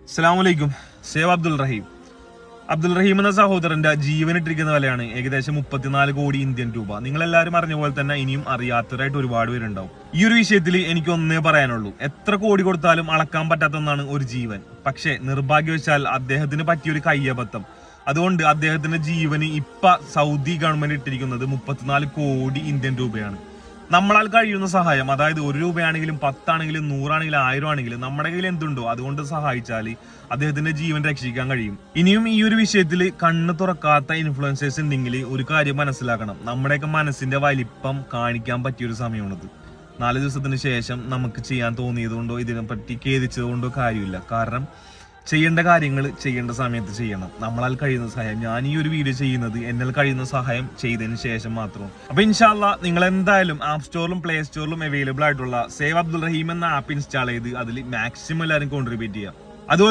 അസ്സലാമലൈക്കും. സേവ് അബ്ദുൾ റഹീം. അബ്ദുൾ റഹീം എന്ന സഹോദരന്റെ ജീവനിട്ടിരിക്കുന്ന വിലയാണ് ഏകദേശം 34 കോടി ഇന്ത്യൻ രൂപ. നിങ്ങളെല്ലാവരും അറിഞ്ഞ പോലെ തന്നെ ഇനിയും അറിയാത്തവരായിട്ട് ഒരുപാട് പേരുണ്ടാവും. ഈ ഒരു വിഷയത്തിൽ എനിക്ക് ഒന്നേ പറയാനുള്ളൂ, എത്ര കോടി കൊടുത്താലും അളക്കാൻ പറ്റാത്തതാണ് ഒരു ജീവൻ. പക്ഷേ നിർഭാഗ്യവശാൽ അദ്ദേഹത്തിന് പറ്റിയൊരു കയ്യബദ്ധം. അതുകൊണ്ട് അദ്ദേഹത്തിന്റെ ജീവന് സൗദി ഗവൺമെന്റ് ഇട്ടിരിക്കുന്നത് 34 കോടി ഇന്ത്യൻ രൂപയാണ്. നമ്മളാൽ കഴിയുന്ന സഹായം, അതായത് 1 രൂപയാണെങ്കിലും 10 ആണെങ്കിലും 100 ആണെങ്കിലും 1000 ആണെങ്കിലും നമ്മുടെ കയ്യിൽ എന്തുണ്ടോ അതുകൊണ്ട് സഹായിച്ചാൽ അദ്ദേഹത്തിന്റെ ജീവൻ രക്ഷിക്കാൻ കഴിയും. ഇനിയും ഈ ഒരു വിഷയത്തിൽ കണ്ണ് തുറക്കാത്ത ഇൻഫ്ലുവൻസേഴ്സ് ഉണ്ടെങ്കിൽ ഒരു കാര്യം മനസ്സിലാക്കണം, നമ്മുടെയൊക്കെ മനസ്സിന്റെ വലിപ്പം കാണിക്കാൻ പറ്റിയൊരു സമയമാണത്. 4 ദിവസത്തിന് ശേഷം നമുക്ക് ചെയ്യാൻ തോന്നിയത് കൊണ്ടോ ഇതിനെപ്പറ്റി ഖേദിച്ചത് കൊണ്ടോ കാര്യമില്ല. കാരണം ചെയ്യേണ്ട കാര്യങ്ങൾ ചെയ്യേണ്ട സമയത്ത് ചെയ്യണം. നമ്മളാൽ കഴിയുന്ന സഹായം, ഞാൻ ഈ ഒരു വീഡിയോ ചെയ്യുന്നത് എന്നാൽ കഴിയുന്ന സഹായം ചെയ്തതിന് ശേഷം മാത്രം. അപ്പൊ ഇൻഷാ അല്ലാഹ് നിങ്ങൾ എന്തായാലും ആപ്പ് സ്റ്റോറിലും പ്ലേ സ്റ്റോറിലും അവൈലബിൾ ആയിട്ടുള്ള സേവ് അബ്ദുൾ റഹീം എന്ന ആപ്പ് ഇൻസ്റ്റാൾ ചെയ്ത് അതിൽ മാക്സിമം എല്ലാവരും കോൺട്രിബ്യൂട്ട് ചെയ്യാം.